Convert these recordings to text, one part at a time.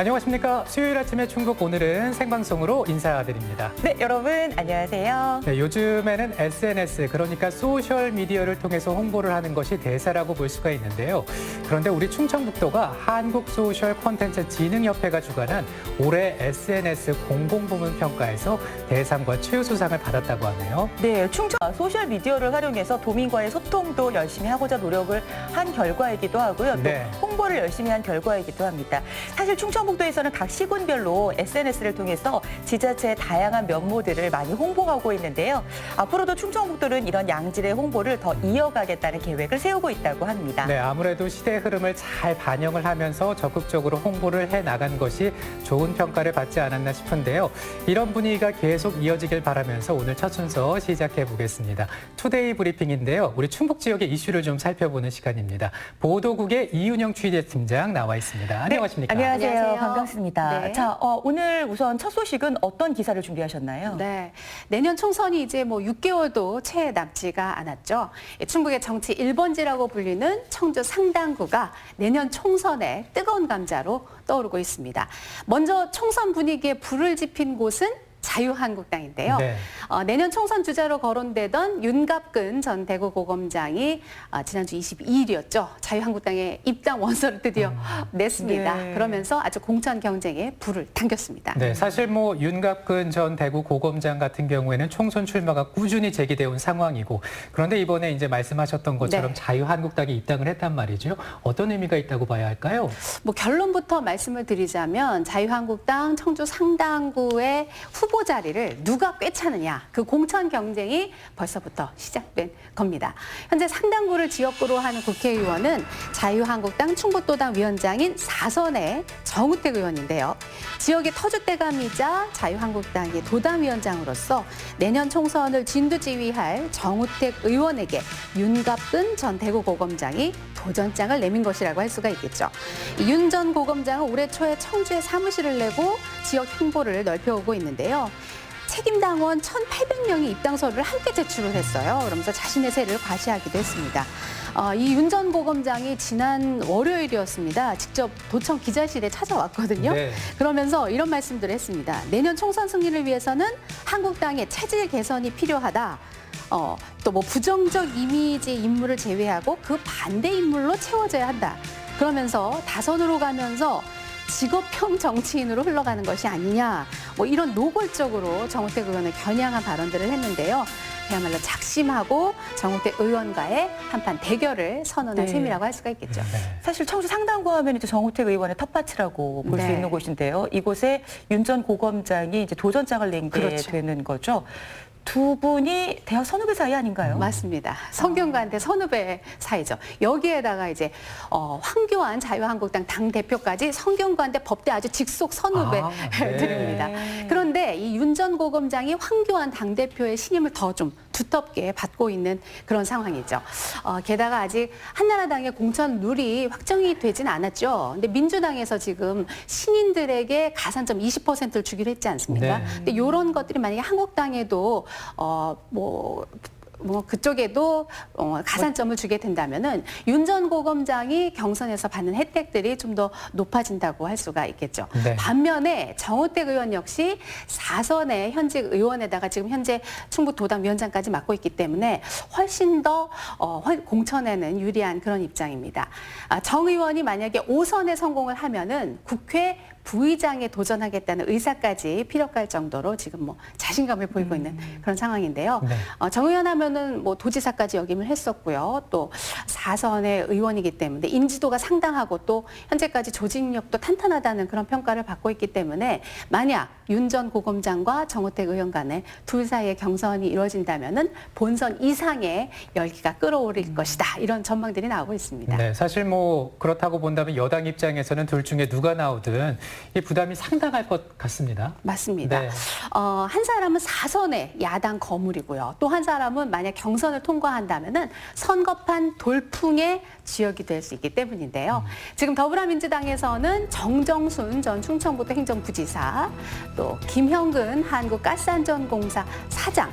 안녕하십니까. 수요일 아침에 충북 오늘은 생방송으로 인사드립니다. 네, 여러분 안녕하세요. 네, 요즘에는 SNS, 그러니까 소셜미디어를 통해서 홍보를 하는 것이 대세라고 볼 수가 있는데요. 그런데 우리 충청북도가 한국소셜콘텐츠진흥협회가 주관한 올해 SNS 공공부문 평가에서 대상과 최우수상을 받았다고 하네요. 네, 충청 소셜미디어를 활용해서 도민과의 소통도 열심히 하고자 노력을 한 결과이기도 하고요. 또 네. 홍보를 열심히 한 결과이기도 합니다. 사실 충청북도에서는 각 시군별로 SNS를 통해서 지자체의 다양한 면모들을 많이 홍보하고 있는데요. 앞으로도 충청북도는 이런 양질의 홍보를 더 이어가겠다는 계획을 세우고 있다고 합니다. 네, 아무래도 시대의 흐름을 잘 반영을 하면서 적극적으로 홍보를 해나간 것이 좋은 평가를 받지 않았나 싶은데요. 이런 분위기가 계속 이어지길 바라면서 오늘 첫 순서 시작해 보겠습니다. 투데이 브리핑인데요. 우리 충북 지역의 이슈를 좀 살펴보는 시간입니다. 보도국의 이윤영 취재팀장 나와 있습니다. 안녕하십니까? 네, 안녕하세요. 반갑습니다. 네. 자, 오늘 우선 첫 소식은 어떤 기사를 준비하셨나요? 네, 내년 총선이 이제 6개월도 채 남지가 않았죠. 충북의 정치 1번지라고 불리는 청주 상당구가 내년 총선에 뜨거운 감자로 떠오르고 있습니다. 먼저 총선 분위기에 불을 지핀 곳은 자유한국당인데요. 네. 내년 총선 주자로 거론되던 윤갑근 전 대구고검장이 지난주 22일이었죠. 자유한국당에 입당 원서를 드디어 냈습니다. 네. 그러면서 아주 공천 경쟁에 불을 당겼습니다. 네, 사실 윤갑근 전 대구고검장 같은 경우에는 총선 출마가 꾸준히 제기되어 온 상황이고, 그런데 이번에 이제 말씀하셨던 것처럼 네. 자유한국당에 입당을 했단 말이죠. 어떤 의미가 있다고 봐야 할까요? 결론부터 말씀을 드리자면 자유한국당 청주 상당구의 후보 자리를 누가 꿰차느냐, 그 공천 경쟁이 벌써부터 시작된 겁니다. 현재 상당구를 지역구로 하는 국회의원은 자유한국당 충북도당 위원장인 4선의 정우택 의원인데요. 지역의 터줏대감이자 자유한국당의 도당위원장으로서 내년 총선을 진두지휘할 정우택 의원에게 윤갑근 전 대구고검장이 도전장을 내민 것이라고 할 수가 있겠죠. 윤 전 고검장은 올해 초에 청주에 사무실을 내고 지역 홍보를 넓혀오고 있는데요. 책임당원 1,800명이 입당서를 함께 제출을 했어요. 그러면서 자신의 세를 과시하기도 했습니다. 이 윤 전 고검장이 지난 월요일이었습니다. 직접 도청 기자실에 찾아왔거든요. 네. 그러면서 이런 말씀들을 했습니다. 내년 총선 승리를 위해서는 한국당의 체질 개선이 필요하다. 또 부정적 이미지 인물을 제외하고 그 반대 인물로 채워져야 한다. 그러면서 다선으로 가면서 직업형 정치인으로 흘러가는 것이 아니냐. 이런 노골적으로 정우택 의원을 겨냥한 발언들을 했는데요. 그야말로 작심하고 정우택 의원과의 한판 대결을 선언한 네. 셈이라고 할 수가 있겠죠. 네. 사실 청주 상당구 하면 이제 정우택 의원의 텃밭이라고 볼 수 네. 있는 곳인데요. 이곳에 윤 전 고검장이 이제 도전장을 낸 게 그렇죠. 되는 거죠. 두 분이 대학 선후배 사이 아닌가요? 맞습니다. 성균관대 선후배 사이죠. 여기에다가 이제 황교안 자유한국당 당대표까지 성균관대 법대 아주 직속 선후배들입니다. 네. 그런데 이 윤 전 고검장이 황교안 당대표의 신임을 더 좀 두텁게 받고 있는 그런 상황이죠. 게다가 아직 한나라당의 공천 룰이 확정이 되진 않았죠. 근데 민주당에서 지금 신인들에게 가산점 20%를 주기로 했지 않습니까? 네. 근데 이런 것들이 만약에 한국당에도 그쪽에도 가산점을 주게 된다면은 윤 전 고검장이 경선에서 받는 혜택들이 좀 더 높아진다고 할 수가 있겠죠. 네. 반면에 정우택 의원 역시 4선의 현직 의원에다가 지금 현재 충북도당 위원장까지 맡고 있기 때문에 훨씬 더 공천에는 유리한 그런 입장입니다. 정 의원이 만약에 5선에 성공을 하면은 국회 부의장에 도전하겠다는 의사까지 피력할 정도로 지금 자신감을 보이고 있는 그런 상황인데요. 네. 정 의원 하면은 도지사까지 역임을 했었고요. 또 4선의 의원이기 때문에 인지도가 상당하고 또 현재까지 조직력도 탄탄하다는 그런 평가를 받고 있기 때문에 만약 윤 전 고검장과 정우택 의원 간에 둘 사이의 경선이 이루어진다면은 본선 이상의 열기가 끌어오를 것이다. 이런 전망들이 나오고 있습니다. 네, 사실 그렇다고 본다면 여당 입장에서는 둘 중에 누가 나오든 이 부담이 상당할 것 같습니다. 맞습니다. 네. 한 사람은 4선의 야당 거물이고요. 또 한 사람은 만약 경선을 통과한다면은 선거판 돌풍의 지역이 될 수 있기 때문인데요. 지금 더불어민주당에서는 정정순 전 충청북도 행정부지사, 또 김형근 한국가스안전공사 사장,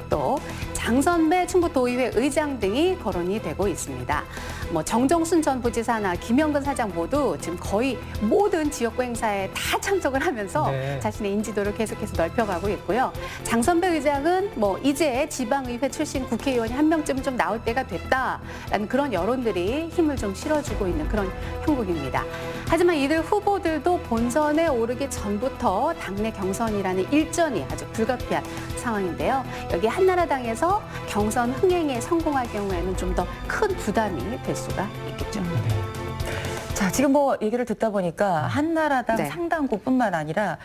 또 장선배 충북도의회 의장 등이 거론이 되고 있습니다. 뭐 정정순 전 부지사나 김영근 사장 모두 지금 거의 모든 지역구 행사에 다 참석을 하면서 네. 자신의 인지도를 계속해서 넓혀가고 있고요. 장선배 의장은 뭐 이제 지방의회 출신 국회의원이 한 명쯤 좀 나올 때가 됐다라는 그런 여론들이 힘을 좀 실어주고 있는 그런 형국입니다. 하지만 이들 후보들도 본선에 오르기 전부터 당내 경선이라는 일전이 아주 불가피한 상황인데요. 여기 한나라당에서 경선 흥행에 성공할 경우에는 좀 더 큰 부담이 될 수가 있겠죠. 자, 지금 뭐 얘기를 듣다 보니까 한나라당 네. 상당구뿐만 아니라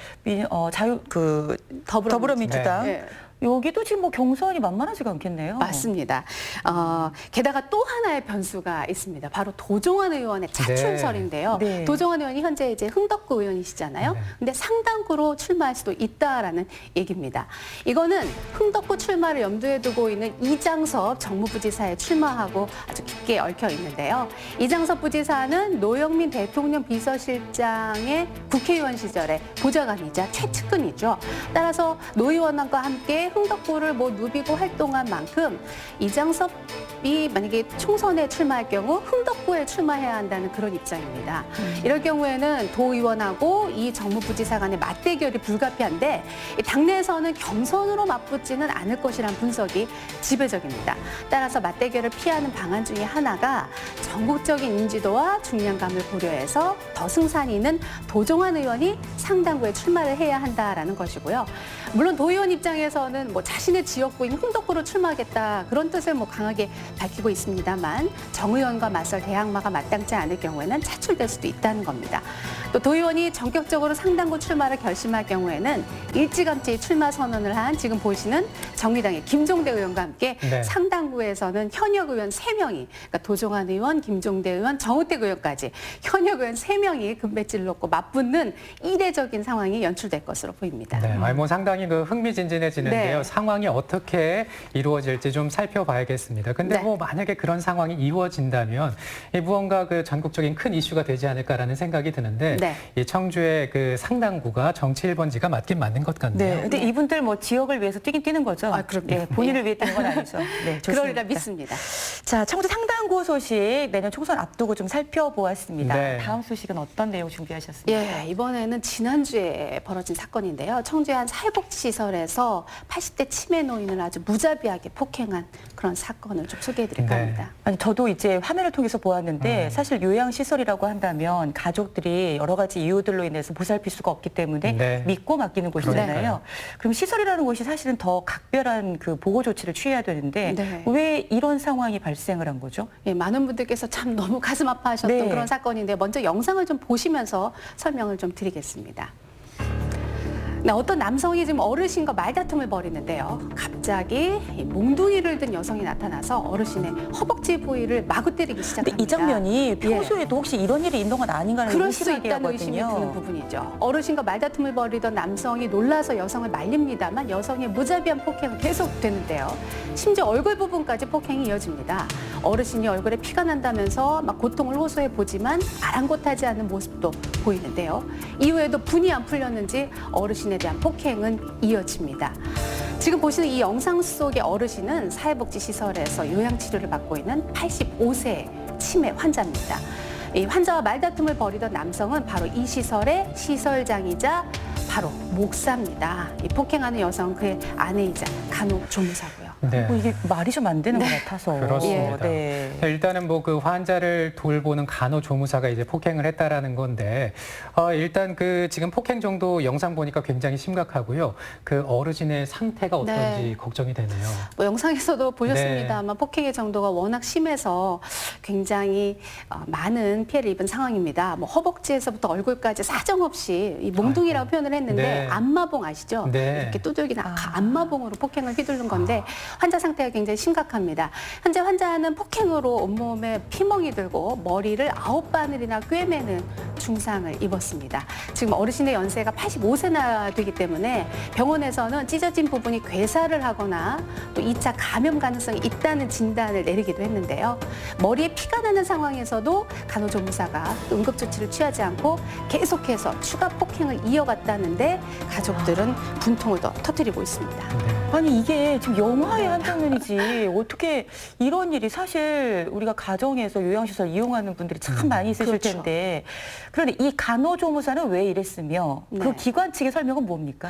더불어민주당 네. 여기도 지금 뭐 경선이 만만하지가 않겠네요. 맞습니다. 게다가 또 하나의 변수가 있습니다. 바로 도종환 의원의 차출설인데요. 네. 도종환 의원이 현재 이제 흥덕구 의원이시잖아요. 네. 근데 상당구로 출마할 수도 있다라는 얘기입니다. 이거는 흥덕구 출마를 염두에 두고 있는 이장섭 정무부지사에 출마하고 아주 깊게 얽혀 있는데요. 이장섭 부지사는 노영민 대통령 비서실장의 국회의원 시절에 보좌관이자 최측근이죠. 따라서 노 의원과 함께 흥덕구를 뭐 누비고 활동한 만큼 이장섭이 만약에 총선에 출마할 경우 흥덕구에 출마해야 한다는 그런 입장입니다. 이럴 경우에는 도 의원하고 이 정무부지사 간의 맞대결이 불가피한데 당내에서는 경선으로 맞붙지는 않을 것이라는 분석이 지배적입니다. 따라서 맞대결을 피하는 방안 중에 하나가 전국적인 인지도와 중량감을 고려해서 더 승산이 있는 도종환 의원이 상당구에 출마를 해야 한다라는 것이고요. 물론 도 의원 입장에서는 뭐 자신의 지역구인 흥덕구로 출마하겠다 그런 뜻을 뭐 강하게 밝히고 있습니다만 정 의원과 맞설 대항마가 마땅치 않을 경우에는 차출될 수도 있다는 겁니다. 또 도 의원이 전격적으로 상당구 출마를 결심할 경우에는 일찌감치 출마 선언을 한 지금 보시는 정의당의 김종대 의원과 함께 네. 상당구에서는 현역 의원 3명이 그러니까 도종환 의원, 김종대 의원, 정우택 의원까지 현역 의원 3명이 금배지를 놓고 맞붙는 이례적인 상황이 연출될 것으로 보입니다. 네, 아니 뭐 상당히 그 흥미진진해지는데요. 네. 상황이 어떻게 이루어질지 좀 살펴봐야겠습니다. 근데 네. 뭐 만약에 그런 상황이 이루어진다면 이 무언가 그 전국적인 큰 이슈가 되지 않을까라는 생각이 드는데 네. 이 청주의 그 상당구가 정치 1번지가 맞긴 맞는 것 같네요. 네, 근데 이분들 뭐 지역을 위해서 뛰긴 뛰는 거죠. 아, 그럼요. 예, 본인을 위해 뛰는 건 아니죠. 네, 좋습니다. 그러리라 믿습니다. 자, 청주 상당구 소식 내년 총선 앞두고 좀 살펴보았습니다. 네. 다음 소식은 어떤 내용 준비하셨습니까? 예, 이번에는 지난주에 벌어진 사건인데요. 청주의 한 사회복지시설에서 80대 치매 노인을 아주 무자비하게 폭행한 그런 사건을 좀 소개해드릴까 네. 합니다. 아니, 저도 이제 화면을 통해서 보았는데 사실 요양시설이라고 한다면 가족들이 여러 가지 이유들로 인해서 보살필 수가 없기 때문에 네. 믿고 맡기는 곳이잖아요. 그러니까요. 그럼 시설이라는 곳이 사실은 더 각별한 그 보호 조치를 취해야 되는데 네. 왜 이런 상황이 발생을 한 거죠? 예, 많은 분들께서 참 너무 가슴 아파하셨던 네. 그런 사건인데 먼저 영상을 좀 보시면서 설명을 좀 드리겠습니다. 네, 어떤 남성이 지금 어르신과 말다툼을 벌이는데요. 갑자기 이 몽둥이를 든 여성이 나타나서 어르신의 허벅지 부위를 마구 때리기 근데 시작합니다. 이 장면이 평소에도 혹시 이런 일이 있는 건 아닌가라는 그럴 수 의심하게 있다는 의심이 하거든요. 드는 부분이죠. 어르신과 말다툼을 벌이던 남성이 놀라서 여성을 말립니다만 여성의 무자비한 폭행은 계속되는데요. 심지어 얼굴 부분까지 폭행이 이어집니다. 어르신이 얼굴에 피가 난다면서 막 고통을 호소해 보지만 아랑곳하지 않는 모습도 보이는데요. 이후에도 분이 안 풀렸는지 어르신에 대한 폭행은 이어집니다. 지금 보시는 이 영상 속의 어르신은 사회복지시설에서 요양치료를 받고 있는 85세 치매 환자입니다. 이 환자와 말다툼을 벌이던 남성은 바로 이 시설의 시설장이자 바로 목사입니다. 이 폭행하는 여성은 그의 아내이자 간호조무사고요. 네. 이게 말이 좀 안 되는 것 같아서. 그렇습니다. 네. 일단은 뭐 그 환자를 돌보는 간호조무사가 이제 폭행을 했다라는 건데 일단 그 지금 폭행 정도 영상 보니까 굉장히 심각하고요. 그 어르신의 상태가 어떤지 네. 걱정이 되네요. 뭐 영상에서도 보셨습니다만 네. 폭행의 정도가 워낙 심해서 굉장히 많은 피해를 입은 상황입니다. 뭐 허벅지에서부터 얼굴까지 사정없이 이 몽둥이라고 아이고. 표현을 했는데 네. 안마봉 아시죠? 네. 이렇게 두들긴 안마봉으로 폭행을 휘두른 건데 환자 상태가 굉장히 심각합니다. 현재 환자는 폭행으로 온몸에 피멍이 들고 머리를 9바늘이나 꿰매는 중상을 입었습니다. 지금 어르신의 연세가 85세나 되기 때문에 병원에서는 찢어진 부분이 괴사를 하거나 또 2차 감염 가능성이 있다는 진단을 내리기도 했는데요. 머리에 피가 나는 상황에서도 간호조무사가 응급조치를 취하지 않고 계속해서 추가 폭행을 이어갔다는데 가족들은 분통을 더 터뜨리고 있습니다. 네. 아니 이게 지금 영화의 한 장면이지 어떻게 이런 일이 사실 우리가 가정에서 요양시설 이용하는 분들이 참 많이 있으실 그렇죠. 텐데 그런데 이 간호조무사는 왜 이랬으며 그 네. 기관 측의 설명은 뭡니까?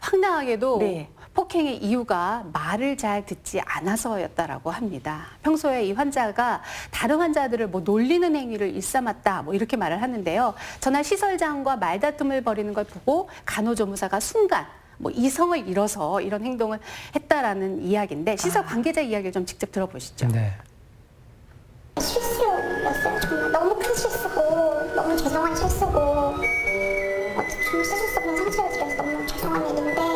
황당하게도 네. 폭행의 이유가 말을 잘 듣지 않아서였다라고 합니다. 평소에 이 환자가 다른 환자들을 뭐 놀리는 행위를 일삼았다 뭐 이렇게 말을 하는데요. 전날 시설장과 말다툼을 벌이는 걸 보고 간호조무사가 순간 뭐 이성을 잃어서 이런 행동을 했다라는 이야기인데 시설 관계자 이야기를 좀 직접 들어보시죠. 네. 실수였어요. 정말 너무 큰 실수고 너무 죄송한 실수고 정말 실수스러운 상처를 드려서 너무 죄송한 일인데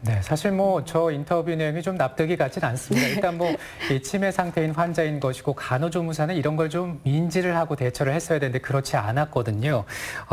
네, 사실 뭐 저 인터뷰 내용이 좀 납득이 가진 않습니다. 일단 뭐 이 치매 상태인 환자인 것이고 간호조무사는 이런 걸 좀 인지를 하고 대처를 했어야 되는데 그렇지 않았거든요.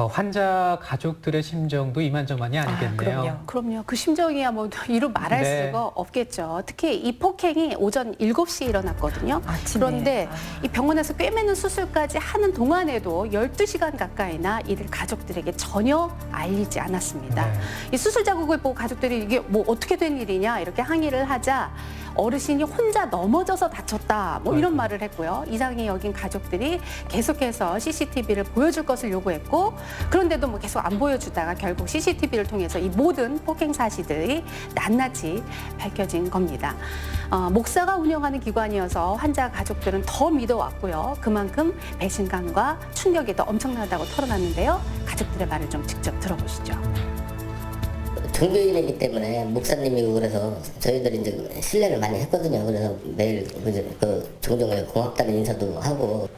환자 가족들의 심정도 이만저만이 아니겠네요. 그럼요. 그 심정이야 뭐 이루 말할 네. 수가 없겠죠. 특히 이 폭행이 오전 7시에 일어났거든요. 아침에. 그런데 이 병원에서 꿰매는 수술까지 하는 동안에도 12시간 가까이나 이를 가족들에게 전혀 알리지 않았습니다. 네. 이 수술 자국을 보고 가족들이 이게 뭐 어떻게 된 일이냐 이렇게 항의를 하자 어르신이 혼자 넘어져서 다쳤다 뭐 이런 말을 했고요. 이상히 여긴 가족들이 계속해서 CCTV를 보여줄 것을 요구했고 그런데도 뭐 계속 안 보여주다가 결국 CCTV를 통해서 이 모든 폭행 사실들이 낱낱이 밝혀진 겁니다. 목사가 운영하는 기관이어서 환자 가족들은 더 믿어왔고요. 그만큼 배신감과 충격이 더 엄청나다고 털어놨는데요. 가족들의 말을 좀 직접 들어보시죠. 종교인이기 때문에 목사님이고 그래서 저희들이 이제 신뢰를 많이 했거든요. 그래서 매일 종종 고맙다는 인사도 하고.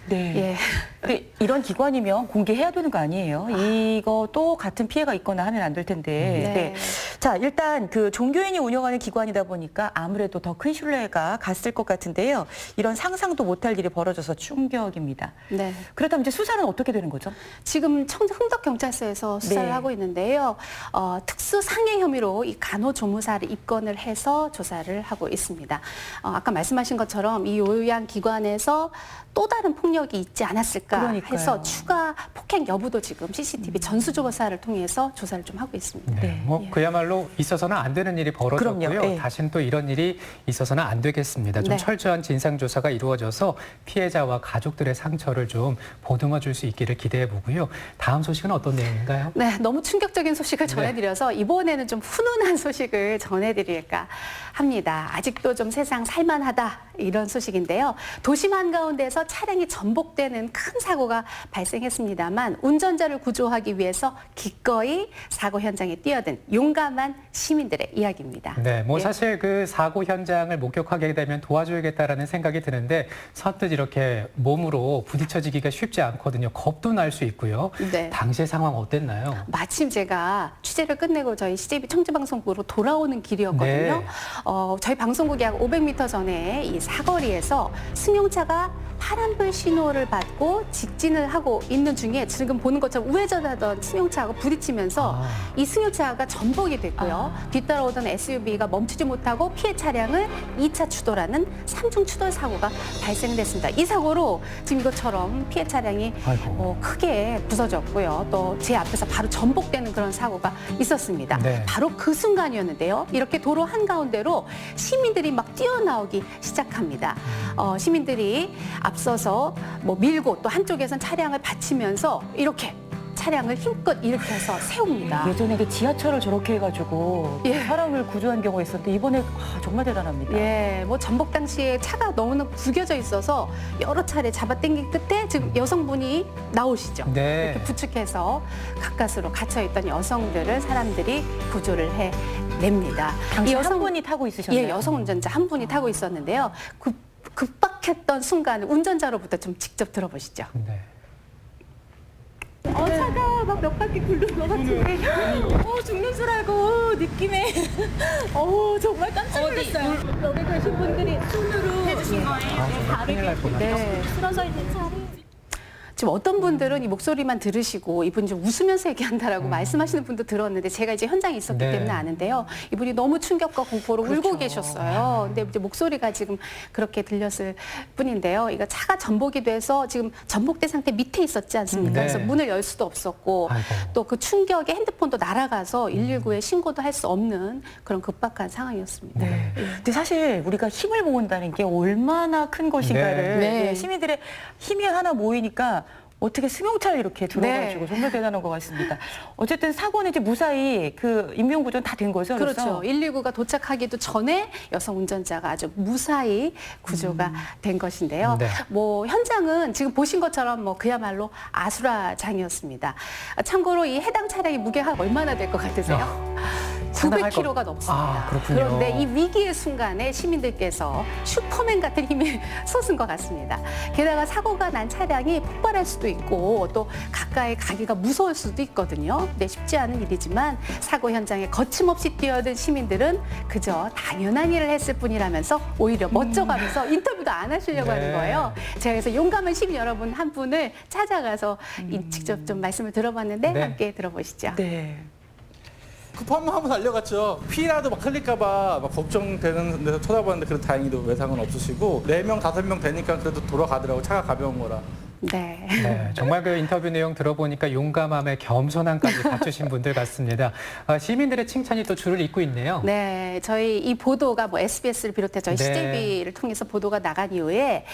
네. 예. 근데 이런 기관이면 공개해야 되는 거 아니에요? 이것도 같은 피해가 있거나 하면 안 될 텐데. 네. 자, 일단 그 종교인이 운영하는 기관이다 보니까 아무래도 더 큰 신뢰가 갔을 것 같은데요. 이런 상상도 못할 일이 벌어져서 충격입니다. 네. 그렇다면 이제 수사는 어떻게 되는 거죠? 지금 흥덕경찰서에서 수사를 네. 하고 있는데요. 특수 상해 혐의로 이 간호조무사를 입건을 해서 조사를 하고 있습니다. 아까 말씀하신 것처럼 이 요양기관에서 또 다른 폭력이 있지 않았을까 그러니까요. 해서 추가 폭행 여부도 지금 CCTV 전수조사를 통해서 조사를 좀 하고 있습니다. 네, 뭐 예. 그야말로 있어서는 안 되는 일이 벌어졌고요. 그럼요. 예. 다시는 또 이런 일이 있어서는 안 되겠습니다. 좀 네. 철저한 진상 조사가 이루어져서 피해자와 가족들의 상처를 좀 보듬어 줄 수 있기를 기대해 보고요. 다음 소식은 어떤 내용인가요? 네, 너무 충격적인 소식을 전해드려서 이번에는 좀 훈훈한 소식을 전해드릴까 합니다. 아직도 좀 세상 살만하다 이런 소식인데요. 도심 한가운데서 차량이 전복되는 큰 사고가 발생했습니다만 운전자를 구조하기 위해서 기꺼이 사고 현장에 뛰어든 용감한 시민들의 이야기입니다. 네, 뭐 예. 사실 그 사고 현장을 목격하게 되면 도와줘야겠다라는 생각이 드는데 선뜻 이렇게 몸으로 부딪혀지기가 쉽지 않거든요. 겁도 날 수 있고요. 네. 당시의 상황 어땠나요? 마침 제가 취재를 끝내고 저희 CJB 청주방송국으로 돌아오는 길이었거든요. 네. 저희 방송국이 약 500m 전에 이 사거리에서 승용차가 파란불 신호를 받고 직진을 하고 있는 중에 지금 보는 것처럼 우회전하던 승용차하고 부딪히면서 이 승용차가 전복이 됐고요. 뒤따라오던 SUV가 멈추지 못하고 피해 차량을 2차 추돌하는 3중 추돌 사고가 발생됐습니다. 이 사고로 지금 이것처럼 피해 차량이 아이고. 크게 부서졌고요. 또 제 앞에서 바로 전복되는 그런 사고가 있었습니다. 네. 바로 그 순간이었는데요. 이렇게 도로 한가운데로 시민들이 막 뛰어나오기 시작합니다. 시민들이 앞서서 뭐 밀고 또 한쪽에선 차량을 받치면서 이렇게 차량을 힘껏 일으켜서 세웁니다. 예전에 그 지하철을 저렇게 해가지고 예. 사람을 구조한 경우가 있었는데 이번에 정말 대단합니다. 예, 뭐 전복 당시에 차가 너무나 구겨져 있어서 여러 차례 잡아당긴 끝에 지금 여성분이 나오시죠. 네. 이렇게 부축해서 가까스로 갇혀있던 여성들을 사람들이 구조를 해냅니다. 당시 한 분이 타고 있으셨나요? 예, 여성 운전자 한 분이 타고 있었는데요. 급박했던 순간 운전자로부터 좀 직접 들어보시죠. 네. 차가 막 몇 바퀴 굴른 것 같은데 죽는 줄 알고 느낌에 정말 깜짝 놀랐어요. 여기 계신 분들이 손으로 해주신 거예요. 큰일 날 뻔했네. 네. 쓰러져 있는 차를 지금 어떤 분들은 이 목소리만 들으시고 이분 좀 웃으면서 얘기한다라고 말씀하시는 분도 들었는데 제가 이제 현장에 있었기 네. 때문에 아는데요. 이분이 너무 충격과 공포로 울고 그렇죠. 계셨어요. 근데 이제 목소리가 지금 그렇게 들렸을 뿐인데요. 이거 차가 전복이 돼서 지금 전복된 상태 밑에 있었지 않습니까? 네. 그래서 문을 열 수도 없었고 아이고. 또 그 충격에 핸드폰도 날아가서 119에 신고도 할 수 없는 그런 급박한 상황이었습니다. 네. 근데 사실 우리가 힘을 모은다는 게 얼마나 큰 것인가를 네. 시민들의 힘이 하나 모이니까 어떻게 승용차를 이렇게 들어가지고 네. 정말 대단한 것 같습니다. 어쨌든 사고는 이제 무사히 그 인명구조는 다 된 거죠. 그렇죠. 119가 도착하기도 전에 여성 운전자가 아주 무사히 구조가 된 것인데요. 네. 뭐 현장은 지금 보신 것처럼 뭐 그야말로 아수라장이었습니다. 참고로 이 해당 차량의 무게가 얼마나 될 것 같으세요? 상당할 900kg가 것- 넘습니다. 아, 그렇군요. 그런데 이 위기의 순간에 시민들께서 슈퍼맨 같은 힘이 솟은 것 같습니다. 게다가 사고가 난 차량이 폭발할 수도 있고 또 가까이 가기가 무서울 수도 있거든요. 네, 쉽지 않은 일이지만 사고 현장에 거침없이 뛰어든 시민들은 그저 당연한 일을 했을 뿐이라면서 오히려 멋져가면서 인터뷰도 안 하시려고 네. 하는 거예요. 제가 그래서 용감한 시민 여러분 한 분을 찾아가서 직접 좀 말씀을 들어봤는데 네. 함께 들어보시죠. 네. 급한 마음은 달려갔죠. 피라도 막 흘릴까봐 막 걱정되는 데서 쳐다봤는데 그래도 다행히도 외상은 없으시고 4명, 5명 되니까 그래도 돌아가더라고. 차가 가벼운 거라. 네. 네, 정말 그 인터뷰 내용 들어보니까 용감함에 겸손함까지 갖추신 분들 같습니다. 시민들의 칭찬이 또 줄을 잇고 있네요. 네, 저희 이 보도가 뭐 SBS를 비롯해 저희 네. CJB를 통해서 보도가 나간 이후에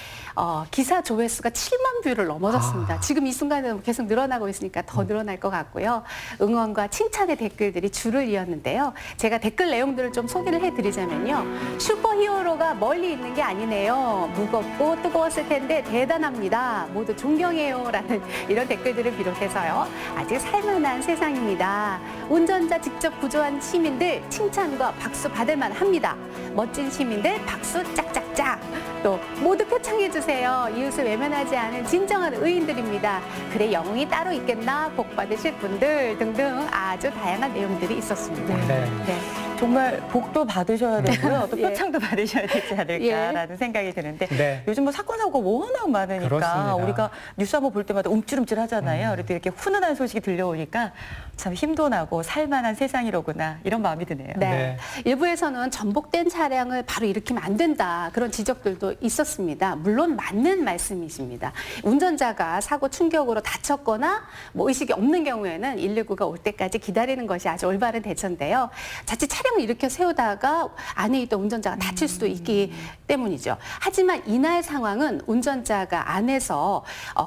기사 조회수가 7만 뷰를 넘어섰습니다. 지금 이 순간에는 계속 늘어나고 있으니까 더 늘어날 것 같고요. 응원과 칭찬의 댓글들이 줄을 이었는데요. 제가 댓글 내용들을 좀 소개를 해드리자면요. 슈퍼히어로가 멀리 있는 게 아니네요. 무겁고 뜨거웠을 텐데 대단합니다. 모두 존경해요라는 이런 댓글들을 비롯해서요. 아직 살만한 세상입니다. 운전자 직접 구조한 시민들 칭찬과 박수 받을 만합니다. 멋진 시민들 박수 짝짝짝. 또 모두 표창해주세요. 이웃을 외면하지 않은 진정한 의인들입니다. 그래 영웅이 따로 있겠나 복 받으실 분들 등등 아주 다양한 내용들이 있었습니다. 네. 네. 정말 복도 받으셔야 되고요. 또 예. 표창도 받으셔야 되지 않을까라는 생각이 드는데 네. 요즘 뭐 사건 사고가 워낙 많으니까 그렇습니다. 우리가 뉴스 한번 볼 때마다 움찔움찔 하잖아요. 그래도 이렇게 훈훈한 소식이 들려오니까 참 힘도 나고 살만한 세상이로구나 이런 마음이 드네요. 네. 네. 일부에서는 전복된 차량을 바로 일으키면 안 된다. 그런 지적들도 있었습니다. 물론 맞는 말씀이십니다. 운전자가 사고 충격으로 다쳤거나 뭐 의식이 없는 경우에는 119가 올 때까지 기다리는 것이 아주 올바른 대처인데요. 자칫 차량을 일으켜 세우다가 안에 있던 운전자가 다칠 수도 있기 때문이죠. 하지만 이날 상황은 운전자가 안에서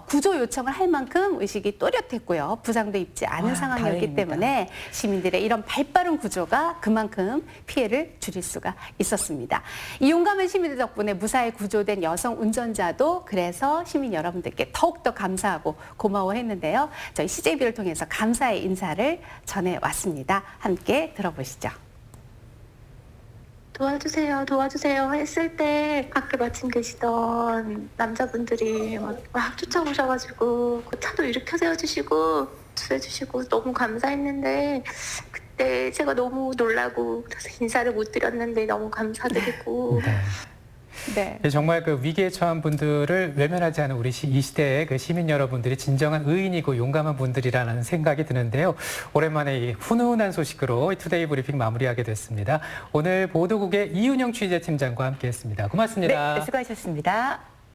구조 요청을 할 만큼 의식이 또렷했고요. 부상도 입지 않은 아, 상황이었기 다행입니다. 때문에 시민들의 이런 발빠른 구조가 그만큼 피해를 줄일 수가 있었습니다. 이 용감한 시민들 덕분에 무사히 구조된 여성 운전자도 그래서 시민 여러분들께 더욱더 감사하고 고마워했는데요. 저희 CJB를 통해서 감사의 인사를 전해왔습니다. 함께 들어보시죠. 도와주세요, 도와주세요 했을 때 밖에 마침 계시던 남자분들이 막 쫓아오셔가지고 그 차도 일으켜 세워주시고 구해주시고 너무 감사했는데 그때 제가 너무 놀라고 그래서 인사를 못 드렸는데 너무 감사드리고 네. 네. 정말 그 위기에 처한 분들을 외면하지 않은 우리 이 시대의 그 시민 여러분들이 진정한 의인이고 용감한 분들이라는 생각이 드는데요. 오랜만에 이 훈훈한 소식으로 투데이 브리핑 마무리하게 됐습니다. 오늘 보도국의 이윤영 취재팀장과 함께했습니다. 고맙습니다. 네, 수고하셨습니다.